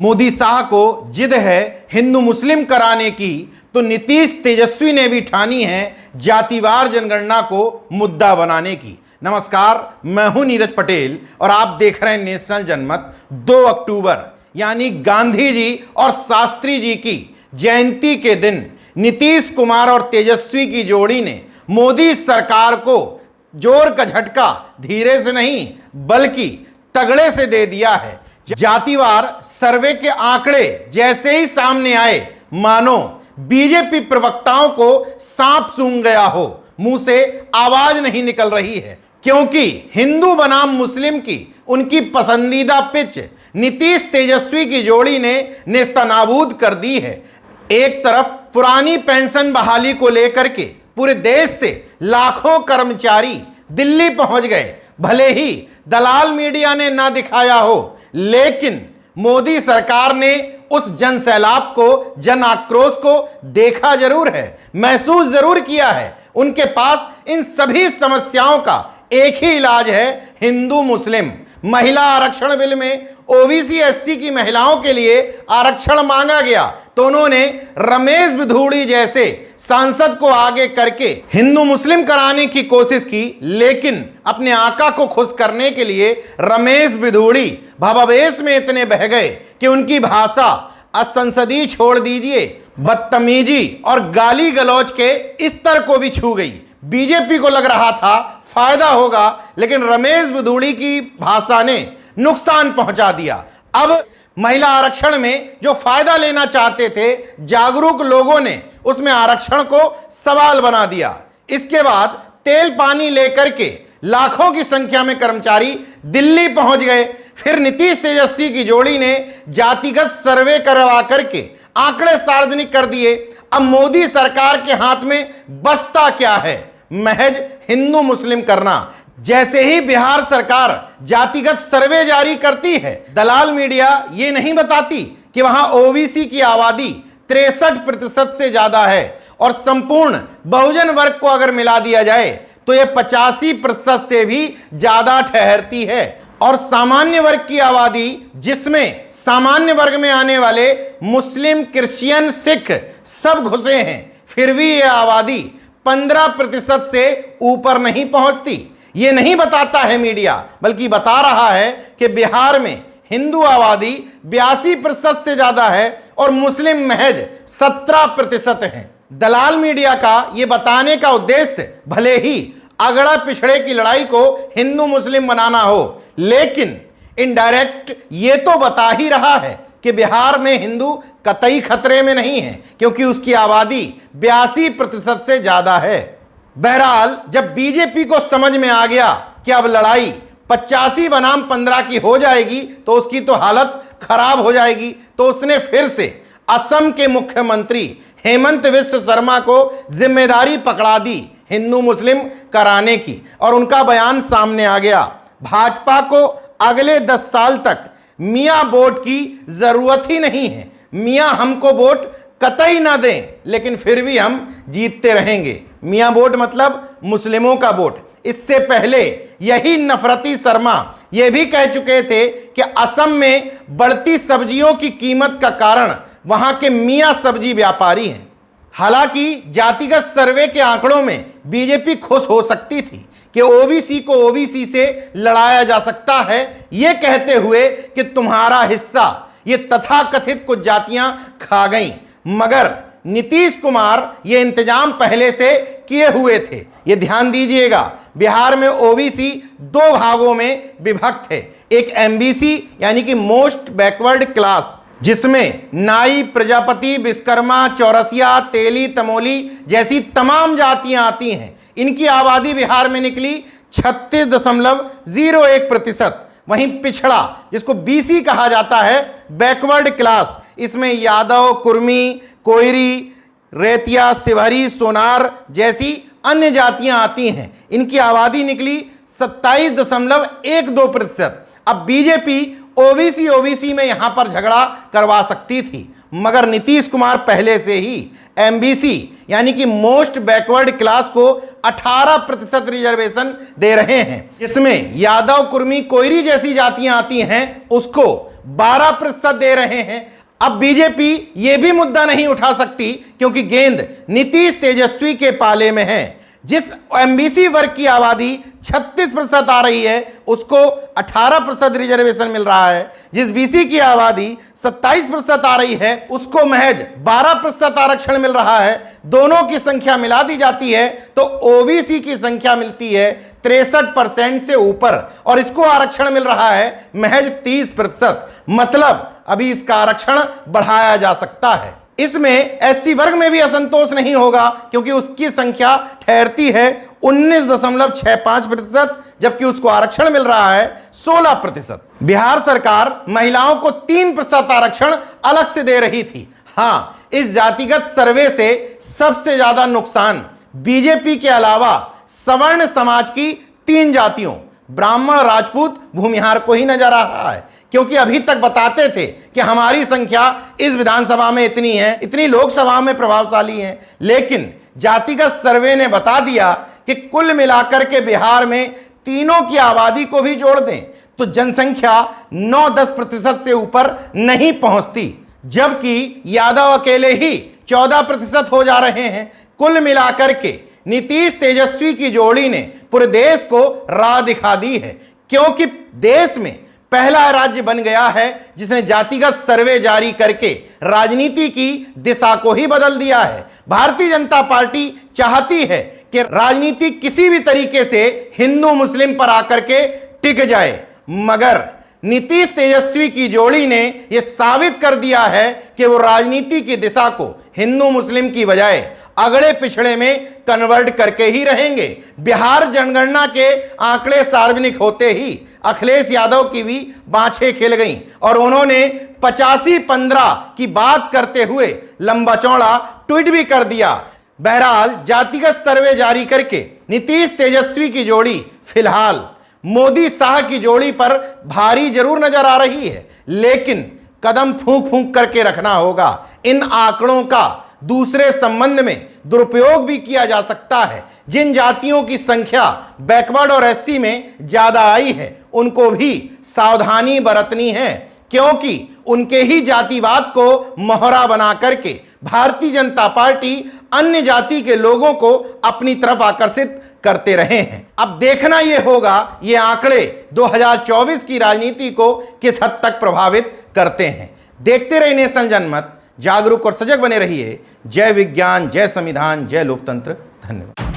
मोदी शाह को जिद है हिंदू मुस्लिम कराने की, तो नीतीश तेजस्वी ने भी ठानी है जातिवार जनगणना को मुद्दा बनाने की। नमस्कार, मैं हूं नीरज पटेल और आप देख रहे हैं नेशनल जनमत। 2 अक्टूबर यानी गांधी जी और शास्त्री जी की जयंती के दिन नीतीश कुमार और तेजस्वी की जोड़ी ने मोदी सरकार को जोर का झटका धीरे से नहीं बल्कि तगड़े से दे दिया है। जातिवार सर्वे के आंकड़े जैसे ही सामने आए, मानो बीजेपी प्रवक्ताओं को सांप सूंघ गया हो, मुंह से आवाज नहीं निकल रही है, क्योंकि हिंदू बनाम मुस्लिम की उनकी पसंदीदा पिच नीतीश तेजस्वी की जोड़ी ने नेस्तनाबूद कर दी है। एक तरफ पुरानी पेंशन बहाली को लेकर के पूरे देश से लाखों कर्मचारी दिल्ली पहुंच गए, भले ही दलाल मीडिया ने ना दिखाया हो, लेकिन मोदी सरकार ने उस जन सैलाब को, जन आक्रोश को देखा जरूर है, महसूस जरूर किया है। उनके पास इन सभी समस्याओं का एक ही इलाज है, हिंदू मुस्लिम। महिला आरक्षण बिल में ओबीसी एससी की महिलाओं के लिए आरक्षण मांगा गया तो उन्होंने रमेश बिधूड़ी जैसे सांसद को आगे करके हिंदू मुस्लिम कराने की कोशिश की, लेकिन अपने आका को खुश करने के लिए रमेश बिधूड़ी भावावेश में इतने बह गए कि उनकी भाषा असंसदीय छोड़ दीजिए, बदतमीजी और गाली गलौज के स्तर को भी छू गई। बीजेपी को लग रहा था फायदा होगा, लेकिन रमेश बिधूड़ी की भाषा ने नुकसान पहुंचा दिया। अब महिला आरक्षण में जो फायदा लेना चाहते थे जागरूक लोगों ने, उसमें आरक्षण को सवाल बना दिया। इसके बाद तेल पानी लेकर के लाखों की संख्या में कर्मचारी दिल्ली पहुंच गए। फिर नीतीश तेजस्वी की जोड़ी ने जातिगत सर्वे करवा करके आंकड़े सार्वजनिक कर दिए। अब मोदी सरकार के हाथ में बचता क्या है? महज हिंदू मुस्लिम करना। जैसे ही बिहार सरकार जातिगत सर्वे जारी करती है, दलाल मीडिया ये नहीं बताती कि वहां ओबीसी की आबादी 63% से ज्यादा है और संपूर्ण बहुजन वर्ग को अगर मिला दिया जाए तो यह 85% से भी ज्यादा ठहरती है। और सामान्य वर्ग की आबादी, जिसमें सामान्य वर्ग में आने वाले मुस्लिम, क्रिश्चियन, सिख सब घुसे हैं, फिर भी यह आबादी 15% से ऊपर नहीं पहुंचती। ये नहीं बताता है मीडिया, बल्कि बता रहा है कि बिहार में हिंदू आबादी 82% से ज्यादा है और मुस्लिम महज 17% है। दलाल मीडिया का ये बताने का उद्देश्य भले ही अगड़ा पिछड़े की लड़ाई को हिंदू मुस्लिम बनाना हो, लेकिन इनडायरेक्ट ये तो बता ही रहा है कि बिहार में हिंदू कतई खतरे में नहीं है, क्योंकि उसकी आबादी 82% से ज्यादा है। बहरहाल, जब बीजेपी को समझ में आ गया कि अब लड़ाई 85 बनाम 15 की हो जाएगी तो उसकी तो हालत खराब हो जाएगी, तो उसने फिर से असम के मुख्यमंत्री हेमंत बिस्वा शर्मा को जिम्मेदारी पकड़ा दी हिंदू मुस्लिम कराने की, और उनका बयान सामने आ गया। भाजपा को अगले 10 साल तक मियां वोट की जरूरत ही नहीं है। मियां हमको वोट कतई ना दें, लेकिन फिर भी हम जीतते रहेंगे। मियां वोट मतलब मुस्लिमों का वोट। इससे पहले यही नफरती शर्मा यह भी कह चुके थे कि असम में बढ़ती सब्जियों की कीमत का कारण वहां के मियां सब्जी व्यापारी हैं। हालांकि जातिगत सर्वे के आंकड़ों में बीजेपी खुश हो सकती थी कि ओबीसी को ओबीसी से लड़ाया जा सकता है, यह कहते हुए कि तुम्हारा हिस्सा ये तथाकथित कुछ जातियां खा गईं, मगर नीतीश कुमार ये इंतजाम पहले से किए हुए थे। ये ध्यान दीजिएगा, बिहार में ओबीसी 2 भागों में विभक्त है। एक एमबीसी यानी कि मोस्ट बैकवर्ड क्लास, जिसमें नाई, प्रजापति, विश्वकर्मा, चौरसिया, तेली, तमोली जैसी तमाम जातियां आती हैं। इनकी आबादी बिहार में निकली 36.01%। वहीं पिछड़ा, जिसको बीसी कहा जाता है, बैकवर्ड क्लास, इसमें यादव, कुर्मी, कोयरी, रेतिया, शिवहरी, सोनार जैसी अन्य जातियां आती हैं। इनकी आबादी निकली 27.12%। अब बीजेपी ओबीसी में यहां पर झगड़ा करवा सकती थी, मगर नीतीश कुमार पहले से ही एमबीसी यानी कि मोस्ट बैकवर्ड क्लास को 18% रिजर्वेशन दे रहे हैं। इसमें यादव, कुर्मी, कोयरी जैसी जातियां आती हैं, उसको 12% दे रहे हैं। अब बीजेपी यह भी मुद्दा नहीं उठा सकती क्योंकि गेंद नीतीश तेजस्वी के पाले में है। जिस एमबीसी वर्ग की आबादी 36% आ रही है उसको 18% रिजर्वेशन मिल रहा है, जिस बीसी की आबादी 27% आ रही है उसको महज 12% आरक्षण मिल रहा है। दोनों की संख्या मिला दी जाती है तो ओबीसी की संख्या मिलती है 63% से ऊपर और इसको आरक्षण मिल रहा है महज 30%। मतलब अभी इसका आरक्षण बढ़ाया जा सकता है। इसमें एससी वर्ग में भी असंतोष नहीं होगा क्योंकि उसकी संख्या ठहरती है 19.65%, जबकि उसको आरक्षण मिल रहा है 16%। बिहार सरकार महिलाओं को 3% आरक्षण अलग से दे रही थी। हां, इस जातिगत सर्वे से सबसे ज्यादा नुकसान बीजेपी के अलावा सवर्ण समाज की 3 जातियों ब्राह्मण, राजपूत, भूमिहार को ही नजर आ रहा है, क्योंकि अभी तक बताते थे कि हमारी संख्या इस विधानसभा में इतनी है, इतनी लोकसभा में प्रभावशाली है, लेकिन जातिगत सर्वे ने बता दिया कि कुल मिलाकर के बिहार में तीनों की आबादी को भी जोड़ दें तो जनसंख्या 9-10% से ऊपर नहीं पहुंचती, जबकि यादव अकेले ही 14% हो जा रहे हैं। कुल मिलाकर के नीतीश तेजस्वी की जोड़ी ने पूरे देश को राह दिखा दी है, क्योंकि देश में पहला राज्य बन गया है जिसने जातिगत सर्वे जारी करके राजनीति की दिशा को ही बदल दिया है। भारतीय जनता पार्टी चाहती है कि राजनीति किसी भी तरीके से हिंदू मुस्लिम पर आकर के टिक जाए, मगर नीतीश तेजस्वी की जोड़ी ने यह साबित कर दिया है कि वो राजनीति की दिशा को हिंदू मुस्लिम की बजाय अगड़े पिछड़े में कन्वर्ट करके ही रहेंगे। बिहार जनगणना के आंकड़े सार्वजनिक होते ही अखिलेश यादव की भी बाँछें खिल गईं और उन्होंने 85-15 की बात करते हुए लंबा चौड़ा ट्वीट भी कर दिया। बहरहाल जातिगत सर्वे जारी करके नीतीश तेजस्वी की जोड़ी फिलहाल मोदी शाह की जोड़ी पर भारी जरूर नजर आ रही है, लेकिन कदम फूंक फूंक करके रखना होगा। इन आंकड़ों का दूसरे संबंध में दुरुपयोग भी किया जा सकता है। जिन जातियों की संख्या बैकवर्ड और एससी में ज्यादा आई है उनको भी सावधानी बरतनी है, क्योंकि उनके ही जातिवाद को मोहरा बना करके भारतीय जनता पार्टी अन्य जाति के लोगों को अपनी तरफ आकर्षित करते रहे हैं। अब देखना यह होगा ये आंकड़े 2024 की राजनीति को किस हद तक प्रभावित करते हैं। देखते रहिए नेशन जनमत, जागरूक और सजग बने रहिए। जय विज्ञान, जय संविधान, जय लोकतंत्र। धन्यवाद।